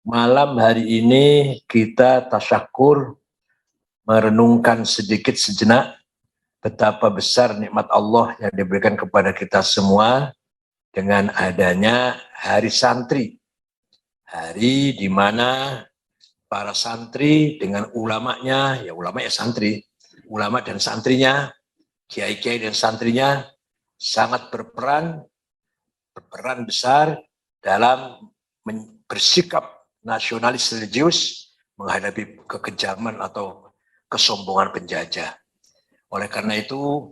Malam hari ini kita tasyakur, merenungkan sedikit sejenak betapa besar nikmat Allah yang diberikan kepada kita semua dengan adanya Hari Santri. Hari di mana para santri dengan ulamanya, ya ulama ya santri, ulama dan santrinya, kiai-kiai dan santrinya sangat berperan besar dalam bersikap nasionalis religius menghadapi kekejaman atau kesombongan penjajah. Oleh karena itu,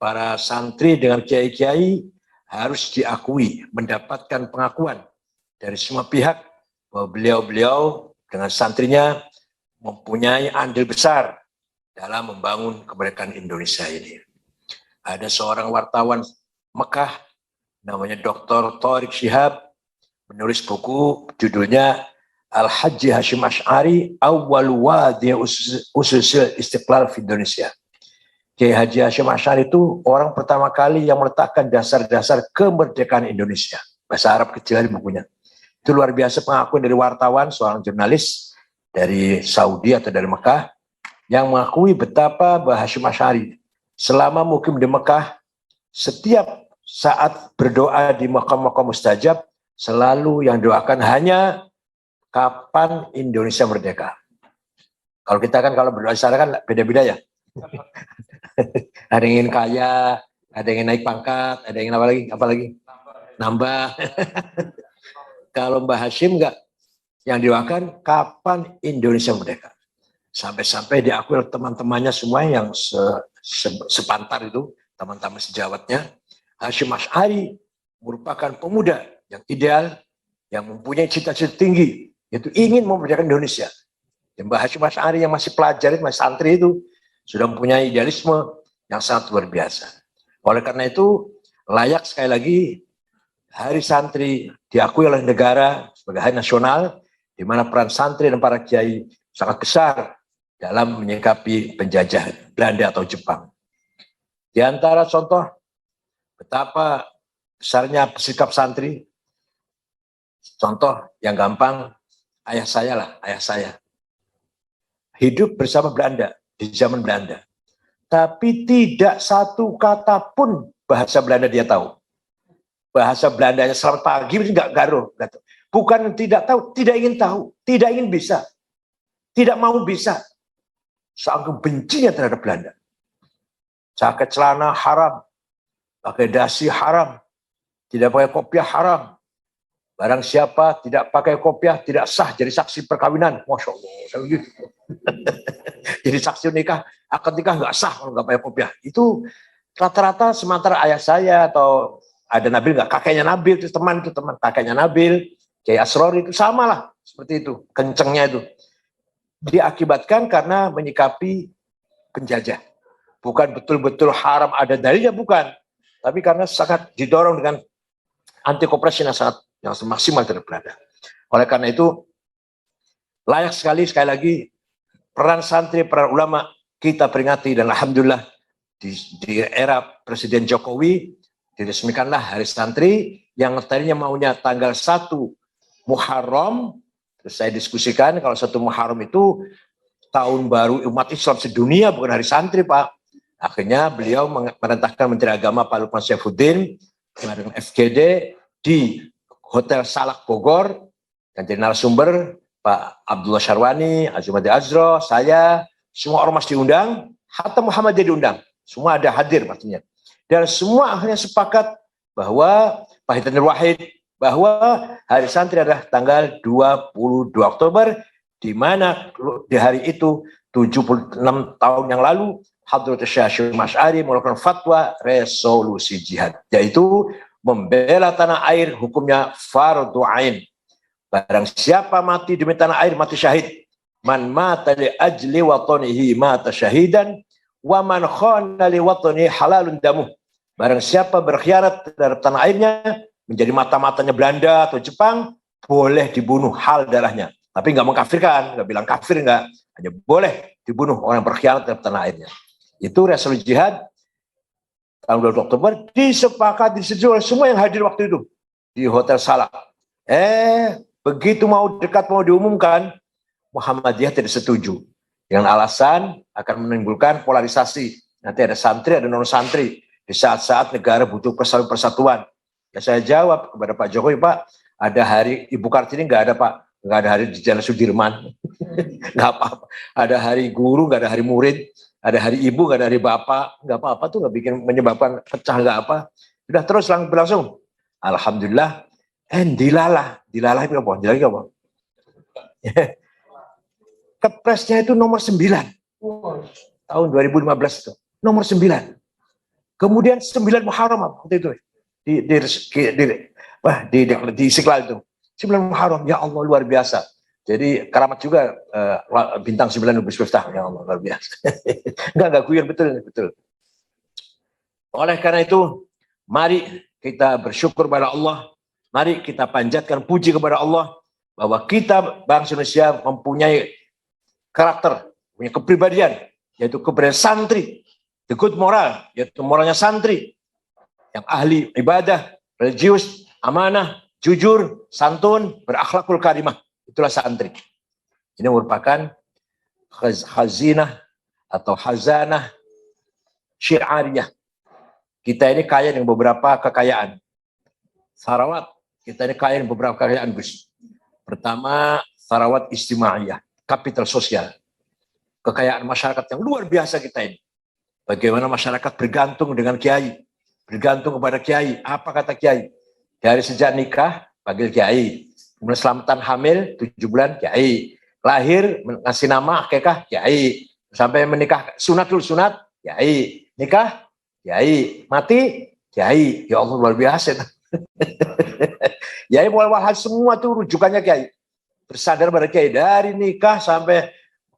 para santri dengan kiai-kiai harus diakui, mendapatkan pengakuan dari semua pihak bahwa beliau-beliau dengan santrinya mempunyai andil besar dalam membangun kemerdekaan Indonesia ini. Ada seorang wartawan Mekah namanya Dr. Thariq Shihab menulis buku judulnya Al-Haji Hashim Asy'ari Awwal Wadi Ususil Istiqlal di Indonesia. Kiai Haji Hashim Asy'ari itu orang pertama kali yang meletakkan dasar-dasar kemerdekaan Indonesia. Bahasa Arab kecil di bukunya. Itu luar biasa pengakuan dari wartawan, seorang jurnalis dari Saudi atau dari Mekah yang mengakui betapa bahwa Hashim Asy'ari selama mukim di Mekah setiap saat berdoa di makam-makam mustajab selalu yang doakan hanya kapan Indonesia merdeka. Kalau kita kan kalau berdoa sana kan beda-beda ya. Ada yang ingin kaya, ada yang ingin naik pangkat, ada yang ingin apa lagi? Nambah. Kalau Mbah Hashim enggak, yang doakan kapan Indonesia merdeka. Sampai-sampai diakui oleh teman-temannya semua yang sepantar itu, teman-teman sejawatnya, Hashim Asy'ari merupakan pemuda yang ideal, yang mempunyai cita-cita tinggi, yaitu ingin memerdekakan Indonesia. Dan Mbah Hashim Asy'ari yang masih pelajar, masih santri itu, sudah mempunyai idealisme yang sangat luar biasa. Oleh karena itu, layak sekali lagi Hari Santri diakui oleh negara sebagai hari nasional, di mana peran santri dan para kiai sangat besar dalam menyikapi penjajah Belanda atau Jepang. Di antara contoh betapa besarnya sikap santri, contoh yang gampang, ayah saya hidup bersama Belanda di zaman Belanda, tapi tidak satu kata pun bahasa Belanda dia tahu. Bahasa Belandanya selamat pagi nggak garuh. Bukan tidak tahu, tidak ingin tahu, tidak ingin bisa, tidak mau bisa. Saking bencinya terhadap Belanda. Jaket celana haram, pakai dasi haram, tidak pakai kopiah haram. Barang siapa tidak pakai kopiah tidak sah jadi saksi perkawinan. Masya Allah, saya gitu. Jadi saksi nikah, akad nikah nggak sah kalau nggak pakai kopiah. Itu rata-rata sementara ayah saya atau ada Nabil nggak, kakeknya Nabil itu teman kakeknya Nabil, Kiai Asrori itu sama lah seperti itu, kencengnya itu. Diakibatkan karena menyikapi penjajah. Bukan betul-betul haram ada dalilnya, bukan. Tapi karena sangat didorong dengan anti koperasi yang sangat yang maksimal terhadap Belanda. Oleh karena itu layak sekali lagi peran santri, peran ulama kita peringati, dan alhamdulillah di era Presiden Jokowi diresmikanlah Hari Santri yang tadinya maunya tanggal 1 Muharram. Terus saya diskusikan kalau 1 Muharram itu tahun baru umat Islam sedunia, bukan Hari Santri, Pak. Akhirnya beliau merintahkan Menteri Agama Pak Lukman Saifuddin dengan FGD di Hotel Salak Bogor, dan jadi narasumber Pak Abdullah Syarwani, Azumadi Azro, saya, semua ormas diundang, hatta Muhammadiyah diundang, semua ada hadir pastinya. Dan semua akhirnya sepakat bahwa Pak Hidayat Wahid bahwa Hari Santri adalah tanggal 22 Oktober, di mana di hari itu 76 tahun yang lalu Hadrat Syekh Hashim Asy'ari melakukan fatwa resolusi jihad, yaitu membela tanah air hukumnya fardhu ain. Barang siapa mati demi tanah air mati syahid. Man mata li ajli watanihi mata syahidan wa man khana li watanihi halalun damuh. Barang siapa berkhianat terhadap tanah airnya, menjadi mata-matanya Belanda atau Jepang, boleh dibunuh hal darahnya. Tapi nggak mengkafirkan, nggak bilang kafir, nggak. Hanya boleh dibunuh orang berkhianat terhadap tanah airnya. Itu resolusi jihad tahun 22 Oktober disepakati disetujui oleh semua yang hadir waktu itu di Hotel Salak. Begitu mau dekat, mau diumumkan, Muhammadiyah tidak setuju. Dengan alasan akan menimbulkan polarisasi. Nanti ada santri, ada non-santri. Di saat-saat negara butuh persatuan. Ya saya jawab kepada Pak Jokowi, Pak, ada hari Ibu Kartini nggak ada, Pak. Nggak ada hari di Jalan Sudirman. Nggak apa-apa. Ada hari guru, nggak ada hari murid. Ada hari ibu, nggak ada hari bapak. Nggak apa-apa tuh, nggak bikin menyebabkan pecah, nggak apa. Sudah terus berlangsung. Alhamdulillah. Dilalah itu apa? Dilalah apa? Kepresnya itu nomor 9. Tahun 2015 itu. Nomor 9. Kemudian 9 Muharram waktu itu. Di Istiqlal itu. 9 Muharram, ya Allah luar biasa. Jadi keramat juga bintang 9 Gus Miftah, ya Allah luar biasa. Enggak guyon, betul. Oleh karena itu, mari kita bersyukur kepada Allah. Mari kita panjatkan puji kepada Allah bahwa kita bangsa Indonesia mempunyai karakter, punya kepribadian, yaitu kepribadian santri, the good moral, yaitu moralnya santri, yang ahli ibadah, religius, amanah, jujur, santun, berakhlakul karimah. Itulah santri. Ini merupakan khazinah atau hazanah syiariyah. Kita ini kaya dengan beberapa kekayaan. Sarawat, kita ini kaya dengan beberapa kekayaan, Gus. Pertama, sarawat istimaiyah, kapital sosial. Kekayaan masyarakat yang luar biasa kita ini. Bagaimana masyarakat bergantung dengan kiai. Bergantung kepada kiai. Apa kata kiai? Dari sejak nikah, panggil kiai. Kemudian selamatan hamil 7 bulan, kiai. Lahir, ngasih nama, akikah, kiai. Sampai menikah, sunat, kiai. Nikah, kiai. Mati, kiai. Ya Allah, luar biasa. Kiai wal-wal semua tuh rujukannya kiai. Bersandar pada kiai. Dari nikah sampai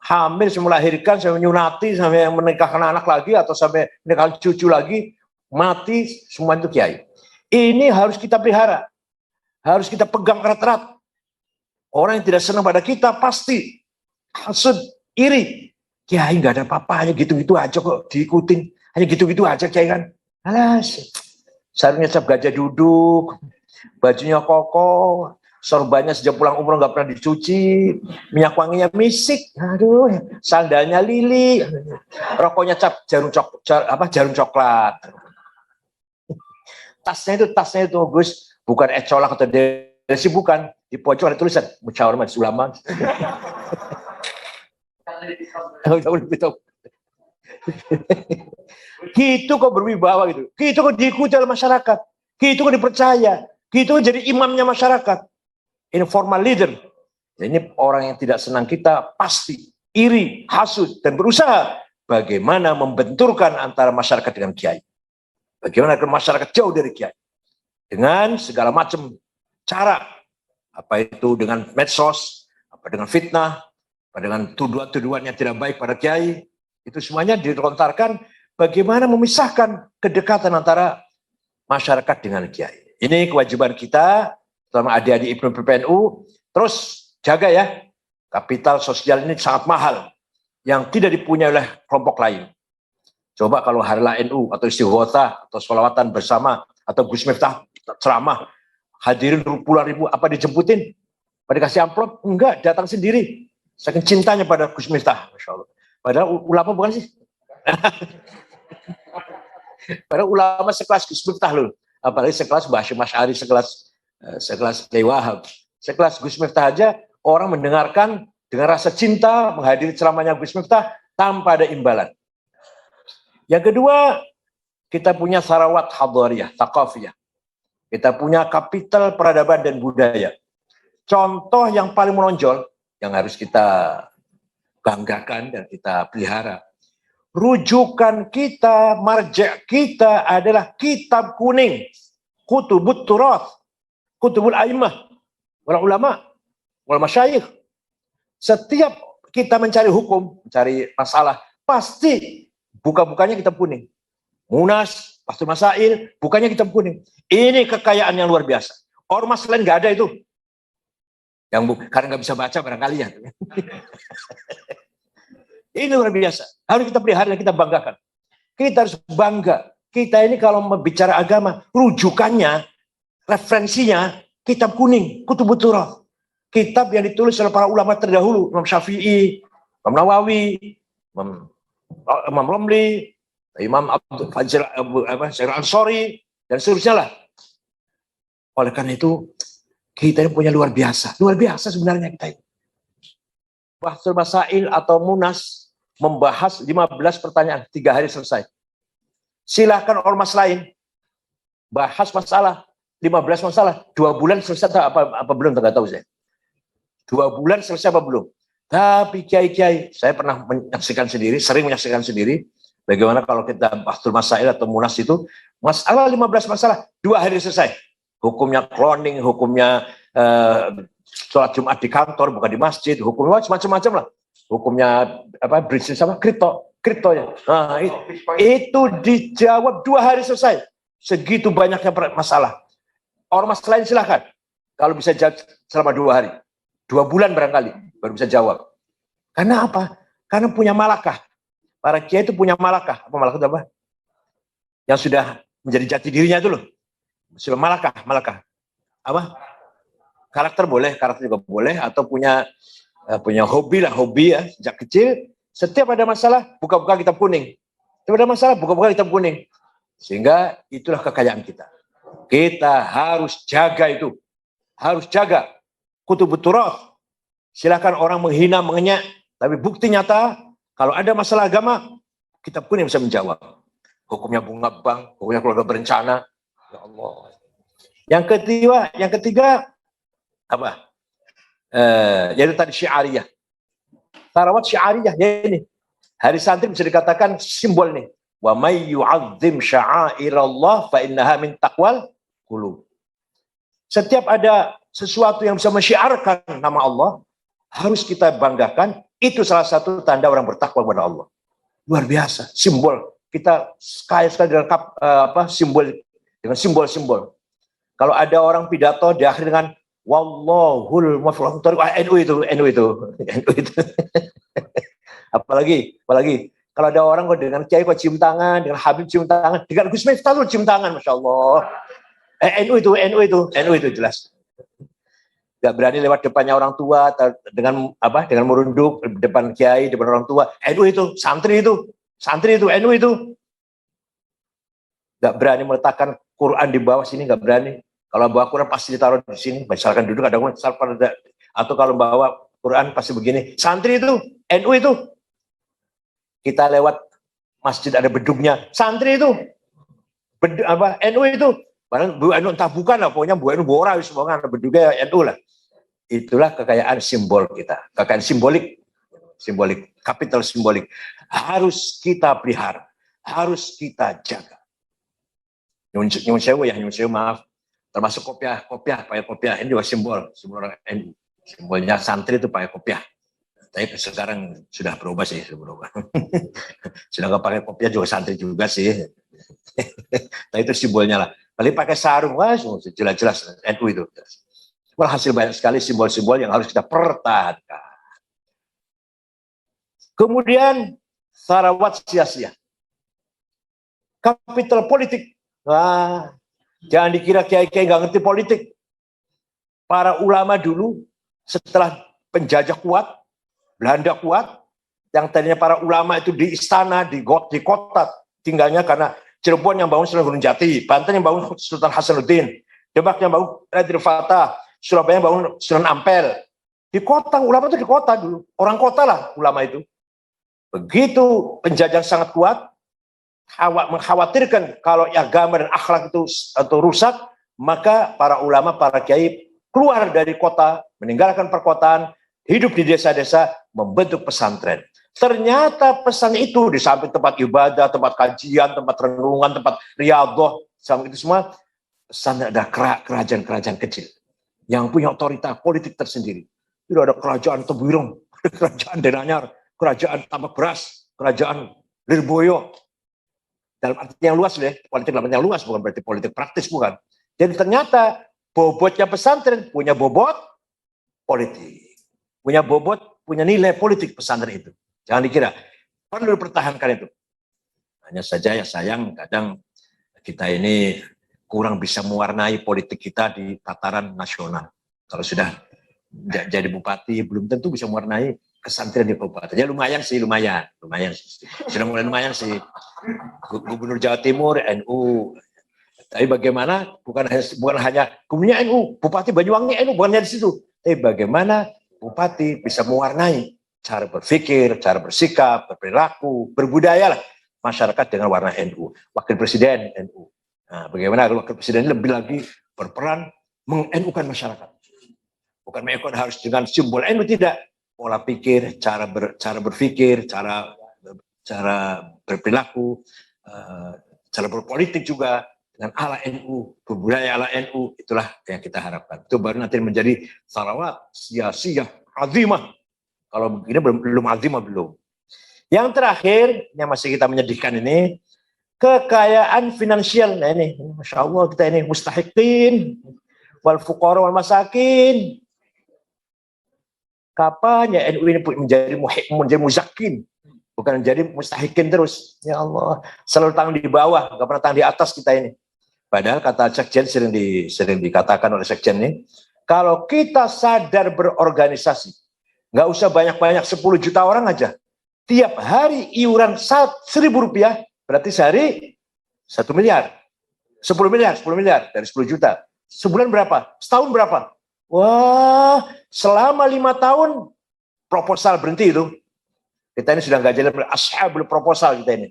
hamil, sampai melahirkan, sampai menyunati, sampai menikahkan anak lagi, atau sampai menikahkan cucu lagi, mati, semua itu kiai. Ini harus kita pelihara. Harus kita pegang erat-erat. Orang yang tidak senang pada kita pasti hasud, iri. Kiai nggak ada apa-apa, hanya gitu-gitu aja kok diikutin. Hanya gitu-gitu aja kiai kan. Alas, sarungnya cap gajah duduk, bajunya kokoh, sorbannya sejak pulang umroh nggak pernah dicuci, minyak wanginya misik, aduh, sandalnya lili, rokoknya cap jarum coklat. Tasnya itu Gus, bukan ecolak atau desi, bukan. Di pojok ada tulisan musyawarah majelis ulama. Gitu kok berwibawa gitu. Gitu kok diikuti oleh masyarakat. Gitu kok dipercaya. Gitu kok jadi imamnya masyarakat. Informal leader. Ini orang yang tidak senang kita pasti iri, hasud, dan berusaha bagaimana membenturkan antara masyarakat dengan kiai. Bagaimana agar masyarakat jauh dari kiai. Dengan segala macam cara. Apa itu dengan medsos, apa dengan fitnah, apa dengan tuduhan-tuduhan yang tidak baik pada kiai. Itu semuanya dilontarkan bagaimana memisahkan kedekatan antara masyarakat dengan kiai. Ini kewajiban kita, terutama adik-adik Ibnu PPNU, terus jaga ya, kapital sosial ini sangat mahal, yang tidak dipunyai oleh kelompok lain. Coba kalau Harla NU, atau istighothah, atau sholawatan bersama, atau Gus Miftah ceramah, hadirin puluhan ribu, apa dijemputin? Apa dikasih amplop? Enggak, datang sendiri. Saking cintanya pada Gus Miftah, Masya Allah. Padahal ulama bukan sih? Padahal ulama sekelas Gus Miftah loh. Apalagi sekelas Bashir Masyari, sekelas Kiai Wahab. Sekelas Gus Miftah aja, orang mendengarkan dengan rasa cinta, menghadiri ceramahnya Gus Miftah tanpa ada imbalan. Yang kedua, kita punya sarawat hadariyah, thaqafiyah. Kita punya kapital peradaban dan budaya. Contoh yang paling menonjol, yang harus kita banggakan dan kita pelihara. Rujukan kita, marja' kita adalah kitab kuning. Kutubut turath, kutubul aimah, wal ulama, wal masyayikh. Setiap kita mencari hukum, mencari masalah, pasti buka-bukanya kitab kuning. Munas, Fathul Masail, bukannya kitab kuning. Ini kekayaan yang luar biasa. Ormas lain nggak ada itu. Karena nggak bisa baca barangkali ya. Ini luar biasa. Harus kita pelihara dan kita banggakan. Kita harus bangga. Kita ini kalau bicara agama, rujukannya, referensinya, kitab kuning, kutubut turath. kitab yang ditulis oleh para ulama terdahulu, Imam Syafi'i, Imam Nawawi, Imam Romli, Imam Abdul Fajr Ansori, dan seterusnya lah. Oleh karena itu, kita ini punya luar biasa sebenarnya kita ini. Bahsul Masail atau Munas membahas 15 pertanyaan, 3 hari selesai. Silahkan ormas lain bahas masalah 15 masalah, 2 bulan selesai apa belum, nggak tahu saya. 2 bulan selesai apa belum? Tapi kiai-kiai, saya pernah menyaksikan sendiri, sering menyaksikan sendiri, bagaimana kalau kita Bahsul Masail atau Munas itu, masalah 15 masalah, 2 hari selesai. Hukumnya cloning, hukumnya sholat Jumat di kantor, bukan di masjid, hukumnya macam-macam lah. Hukumnya bisnis sama kripto ya. Nah, itu dijawab 2 hari selesai. Segitu banyaknya masalah. Ormas lain silahkan. Kalau bisa jawab selama 2 hari. 2 bulan barangkali baru bisa jawab. Karena apa? Karena punya malakah. Para kiai itu punya malakah. Apa malakah itu apa? Yang sudah menjadi jati dirinya itu loh. Sudah malakah. Apa? Karakter boleh, karakter juga boleh, atau punya hobi ya, sejak kecil, setiap ada masalah, buka-buka kitab kuning. Setiap ada masalah, buka-buka kitab kuning. Sehingga itulah kekayaan kita. Kita harus jaga itu. Harus jaga. Kutubut Turath. Silakan orang menghina, mengenyak, tapi bukti nyata, kalau ada masalah agama, kitab kuning bisa menjawab. Hukumnya bunga bank, hukumnya keluarga berencana. Ya Allah. Yang ketiga apa? Yaitu tadi syiariyah. Tarawat syiariyah ya ini. Hari santri bisa dikatakan simbol nih. Wa may yu'azzim sya'airallah fa innaha min taqwal qulub. Setiap ada sesuatu yang bisa mensyiarkan nama Allah, harus kita banggakan. Itu salah satu tanda orang bertakwa kepada Allah. Luar biasa, simbol. Kita kaya sekali dengan simbol-simbol. Kalau ada orang pidato di akhir dengan Wallahul muwaffiq. NU itu. apalagi kalau ada orang kok dengan kiai kok cium tangan, dengan Habib cium tangan, dengan Gus Miftah tuh cium tangan, masya Allah. NU itu jelas. Gak berani lewat depannya orang tua dengan merunduk depan kiai, depan orang tua. NU itu, santri itu, NU itu. Gak berani meletakkan Quran di bawah sini, gak berani. Kalau bawa Quran pasti ditaruh di sini, misalkan duduk ada atau kalau bawa Quran pasti begini. Santri itu, NU itu. Kita lewat masjid ada bedugnya. Santri itu, NU itu. Padahal Bu NU entah bukan lah, pokoknya Bu NU Bora, semoga ada bedugnya NU lah. Itulah kekayaan simbol kita, kekayaan simbolik, kapital simbolik. Harus kita pelihara, harus kita jaga. Nyun sewu maaf. Termasuk kopiah, pakai kopiah ini juga simbol orang NU. Simbolnya santri itu pakai kopiah. Tapi sekarang sudah berubah sih, sudah nggak pakai kopiah juga santri juga sih. Nah itu simbolnya lah. Paling pakai sarung, wah jelas-jelas NU itu. Walhasil banyak sekali simbol-simbol yang harus kita pertahankan. Kemudian sarawat sia-sia. Kapital politik. Wah, jangan dikira kiai-kiai nggak ngerti politik. Para ulama dulu setelah penjajah kuat, Belanda kuat, yang tadinya para ulama itu di istana, di kota tinggalnya karena Cirebon yang bangun Sunan Gunung Jati, Banten yang bangun Sultan Hasanuddin, Demak yang bangun Raden Fatah, Surabaya yang bangun Sunan Ampel. Di kota, ulama itu di kota dulu, orang kota lah ulama itu. Begitu penjajah sangat kuat, mengkhawatirkan kalau agama dan akhlak itu atau rusak, maka para ulama, para kiai keluar dari kota, meninggalkan perkotaan, hidup di desa-desa, membentuk pesantren. Ternyata pesan itu di samping tempat ibadah, tempat kajian, tempat renungan, tempat riyadhah, samping itu semua, pesan ada kerajaan-kerajaan kecil yang punya otoritas politik tersendiri. Itu ada kerajaan Tebirong, kerajaan Denanyar, kerajaan Tambak Beras, kerajaan Lirboyo. Dalam arti yang luas deh, politik dalam arti yang luas, bukan berarti politik praktis, bukan. Jadi ternyata bobotnya pesantren punya bobot politik, punya nilai politik pesantren itu. Jangan dikira, perlu dipertahankan itu. Hanya saja ya sayang, kadang kita ini kurang bisa mewarnai politik kita di tataran nasional. Kalau sudah jadi bupati belum tentu bisa mewarnai kesantri di kabupaten. Ya lumayan sih. Sudah mulai lumayan sih. Gubernur Jawa Timur NU. Tapi bagaimana bukan hanya gubernurnya NU, Bupati Banyuwangi NU, bukan hanya di situ. Tapi bagaimana bupati bisa mewarnai cara berpikir, cara bersikap, berperilaku, berbudaya lah masyarakat dengan warna NU. Wakil Presiden NU. Nah, bagaimana kalau Wakil Presiden lebih lagi berperan meng-NU-kan masyarakat. Bukan mengikut harus dengan simbol NU, tidak. Pola pikir, cara berpikir, cara berperilaku, cara berpolitik juga dengan ala NU, berbudaya ala NU, itulah yang kita harapkan. Itu baru nanti menjadi salawat sia-sia azimah. Kalau begini belum azimah belum. Yang terakhir yang masih kita menyedihkan ini, kekayaan finansial. Nah ini, masya Allah kita ini mustahiqin, wal fuqara wal masakin. Kapan ya NU ini menjadi muzakin, bukan menjadi mustahiqin terus. Ya Allah, selalu tangan di bawah, nggak pernah tangan di atas kita ini. Padahal kata Sekjen sering dikatakan oleh Sekjen ini, kalau kita sadar berorganisasi, nggak usah banyak-banyak 10 juta orang aja. Tiap hari iuran 1.000 rupiah, berarti sehari 1 miliar. 10 miliar dari 10 juta. Sebulan berapa? Setahun berapa? Wah, selama 5 tahun proposal berhenti itu. Kita ini sudah nggak jadi ashabul proposal kita ini.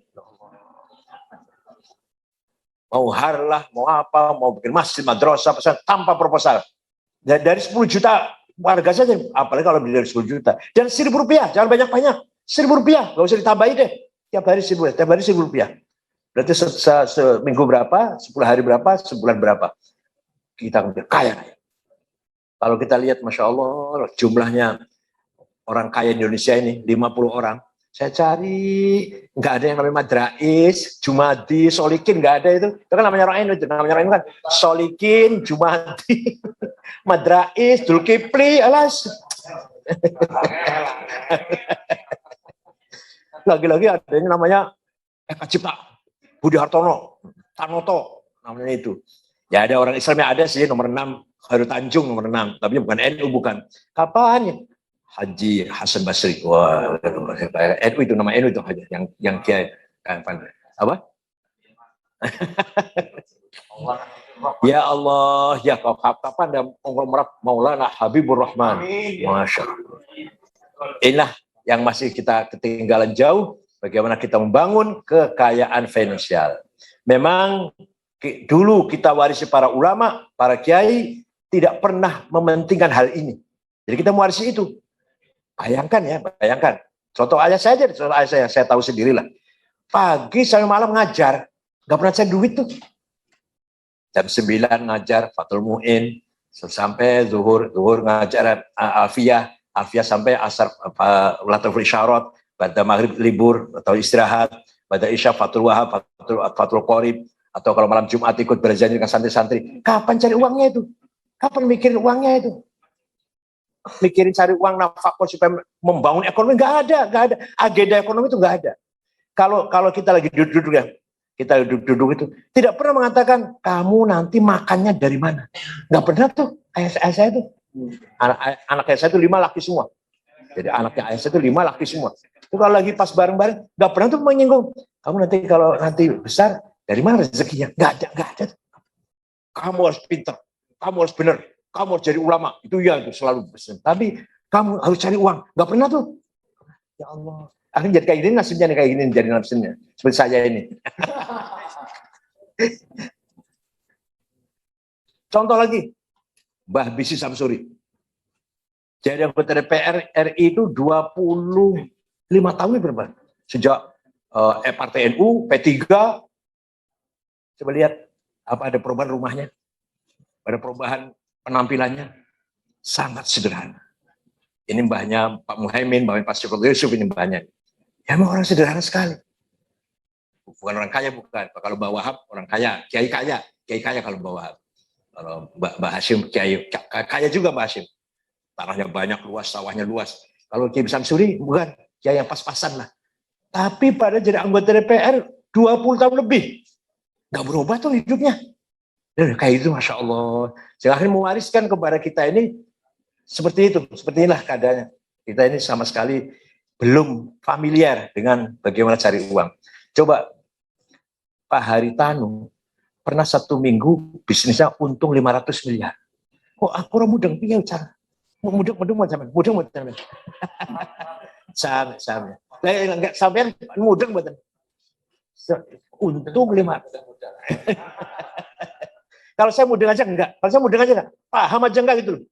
Mau harlah, mau apa, mau bikin masjid, madrasah, tanpa proposal. Dari 10 juta warga saja, apalagi kalau dari 10 juta. Dan 1.000 rupiah, jangan banyak-banyak. 1.000 rupiah, nggak usah ditambahin deh. Tiap hari 1.000 rupiah. Berarti seminggu berapa, 10 hari berapa, sebulan berapa. Kita kaya. Kalau kita lihat, Masya Allah, jumlahnya orang kaya Indonesia ini, 50 orang. Saya cari, nggak ada yang namanya Madrais, Jumadi, Solikin, nggak ada itu. Itu kan namanya orang NU itu. Namanya orang NU kan Solikin, Jumadi, Madrais, Zulkifli, alas. Lagi-lagi ada yang namanya Eka Cipta, Budi Hartono, Tanoto, namanya itu. Ya ada orang Islam yang ada sih, nomor 6, Khairul Tanjung nomor 6, tapi bukan NU, bukan. Kapan? Haji Hasan Basri. Wah, NU itu nama NU itu aja yang kiai apa? Ya Allah, ya kapan ada konglomerat Maulana Habibur Rahman. Masya Allah. Inilah yang masih kita ketinggalan jauh, bagaimana kita membangun kekayaan finansial. Memang dulu kita warisi para ulama, para kiai tidak pernah mementingkan hal ini. Jadi kita mewarisi itu. Bayangkan. Contoh ayah saya aja, contoh ayah saya tahu sendirilah. Pagi sampai malam ngajar, nggak pernah cari duit tuh. Jam 9 ngajar Fathul Mu'in, sampai zuhur ngajar Alfiyah sampai asar Latiful Isyarat, pada maghrib libur atau istirahat, pada isya Fathul Wahab, Fathul Qorib, atau kalau malam Jumat ikut berjanji dengan santri-santri. Kapan cari uangnya itu? Kapan mikirin uangnya itu? Mikirin cari uang nafkah supaya membangun ekonomi, nggak ada. Agenda ekonomi itu nggak ada. Kalau kita lagi duduk ya, kita duduk itu tidak pernah mengatakan kamu nanti makannya dari mana. Nggak pernah tuh. Ayah saya itu, anak ayah saya itu 5 laki semua. Jadi anaknya ayah saya itu 5 laki semua. Itu kalau lagi pas bareng-bareng, nggak pernah tuh menyinggung. Kamu nanti kalau nanti besar dari mana rezekinya? Nggak ada. Kamu harus pintar, kamu harus benar. Kamu harus jadi ulama, itu ya itu selalu pesan. Tapi kamu harus cari uang, nggak pernah tuh. Ya Allah, akhirnya jadi kayak gini nasibnya nih, kayak gini jadi nasibnya. Seperti saya ini. Contoh lagi, Mbah Bisi Samsuri. Jadi anggota DPR RI itu 25 tahun berapa? Sejak Partai NU, P3. Coba lihat, apa ada perubahan rumahnya? Ada perubahan penampilannya sangat sederhana. Ini mbahnya Pak Muhaimin, mbahnya Pak Syukur Yusuf, ini mbahnya. Ya memang orang sederhana sekali. Bukan orang kaya, bukan. Kalau Mbah Wahab orang kaya, kiai kaya kalau Mbah Wahab. Kalau Mbah Hashim kiai kaya juga Mbah Hashim. Tanahnya banyak, luas, sawahnya luas. Kalau Kiai Samsuri bukan, kiai yang pas-pasan lah. Tapi pada jadi anggota DPR 20 tahun lebih, nggak berubah tuh hidupnya. Dan kayak itu, Masya Allah. Sehingga akhirnya mewariskan kepada kita ini Seperti itu, seperti inilah keadaannya. Kita ini sama sekali belum familiar dengan bagaimana cari uang. Coba Pak Haritanu pernah 1 minggu bisnisnya untung 500 miliar. Kok aku orang mudeng piye cara? Mudeng macam mana? Sampai. Lah enggak sampean mudeng mboten. Untung 500. Kalau saya mudeng aja enggak. Kalau saya mudeng aja enggak. Paham aja enggak gitu loh.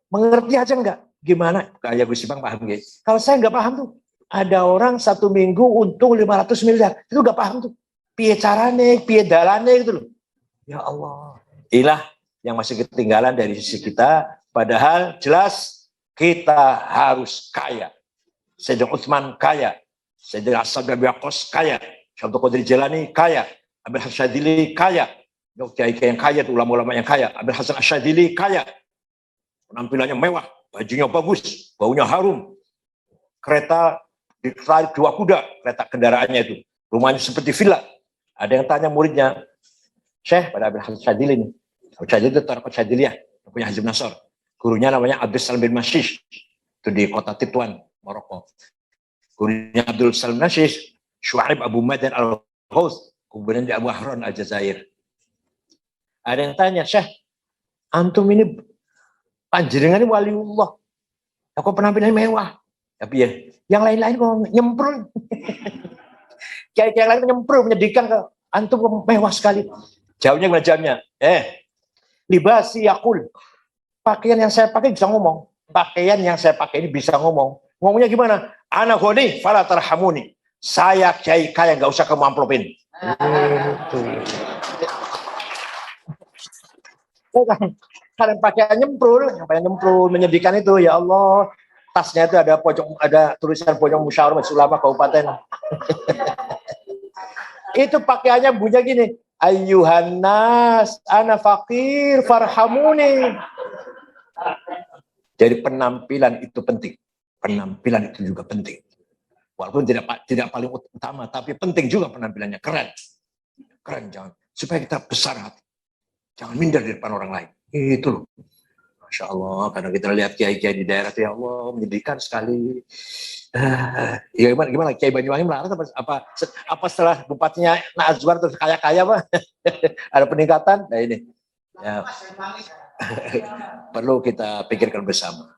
Mengerti aja enggak. Gimana? Kayak Gus Ipang paham gitu. Kalau saya enggak paham tuh. Ada orang 1 minggu untung 500 miliar. Itu enggak paham tuh. Piye carane, piye dalane gitu loh. Ya Allah. Inilah yang masih ketinggalan dari sisi kita. Padahal jelas kita harus kaya. Sayyidina Utsman kaya. Sayyidina Asad bin Waqqas kaya. Syaikhul Qadir Jilani kaya. Abil Hasan Syadzili kaya. Kiai-kiai yang kaya, ulama-ulama yang kaya. Abil Hasan Asyadzili kaya. Penampilannya mewah, bajunya bagus, baunya harum. Kereta ditarik 2 kuda, kereta kendaraannya itu. Rumahnya seperti villa. Ada yang tanya muridnya, Syekh pada Abil Hasan Syadzili ini. Syadzili itu Tarekat Syadziliyah, yang punya Hizb Nasr. Gurunya namanya Abdul Salam bin Mashish. Itu di kota Tituan, Maroko. Gurunya Abdul Salam Mashish, Syu'aib Abu Madan Al-Ghaus. Kemudian di Abu Ahran Al-Jazair. Ada yang tanya, Syekh, antum ini panjenengan ini waliullah. Aku penampilan mewah. Tapi ya, yang lain-lain kok nyemprul. Kayak yang lain nyemprul, menyedihkan ke antum mewah sekali. Jauhnya gimana jamnya? Libasi yakul. Pakaian yang saya pakai bisa ngomong. Pakaian yang saya pakai ini bisa ngomong. Ngomongnya gimana? Ana ghani fala tarhamuni. Saya kiai kaya, nggak usah kamu amplopin. Kalian pakai nyemprul, menyedihkan itu, ya Allah. Tasnya itu ada tulisan pojok musyawarah majelis ulama kabupaten. Itu pakaiannya bunyinya gini, ayyuhan nas, ana fakir farhamuni. Jadi penampilan itu penting. Penampilan itu juga penting. Walaupun tidak paling utama, tapi penting juga penampilannya. Keren jangan. Supaya kita besar hati. Jangan minder di depan orang lain. Itu loh. Masya Allah, karena kita lihat kiai-kiai di daerah itu, ya Allah, menyedihkan sekali. Ya gimana? Kiai Banyuwangi melarat apa setelah bupatinya Nazwar terus kaya-kaya Pak? Ada peningkatan? Nah ini. Ya. Perlu kita pikirkan bersama.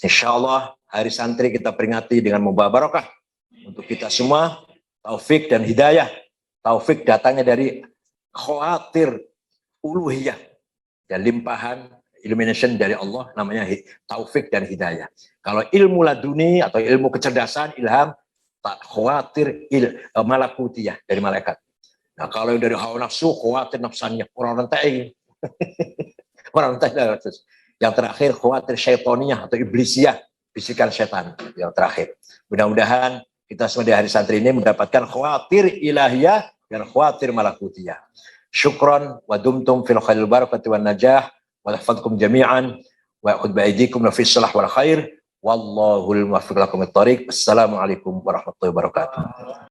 Insya Allah hari santri kita peringati dengan membawa barokah untuk kita semua, taufik dan hidayah. Taufik datangnya dari khawatir uluhiyah dan limpahan illumination dari Allah, namanya taufik dan hidayah. Kalau ilmu laduni atau ilmu kecerdasan, ilham, tak khawatir malakutiyah dari malaikat. Nah kalau dari hawa nafsu, khawatir nafsannya, orang rentai. Orang rentai. Yang terakhir khawatir syaitoniyah atau iblisiyah, bisikan setan. Yang terakhir. Mudah-mudahan kita semua di hari santri ini mendapatkan khawatir ilahiyah dan khawatir malakutiyah. Syukran wa dumtum fil khairil barakati wan najah wa lahfadkum jami'an wa ya'khudh bi'aydikum fi shalah wal khair wallahul muwaffiq lakum at-thariq. Assalamualaikum warahmatullahi wabarakatuh.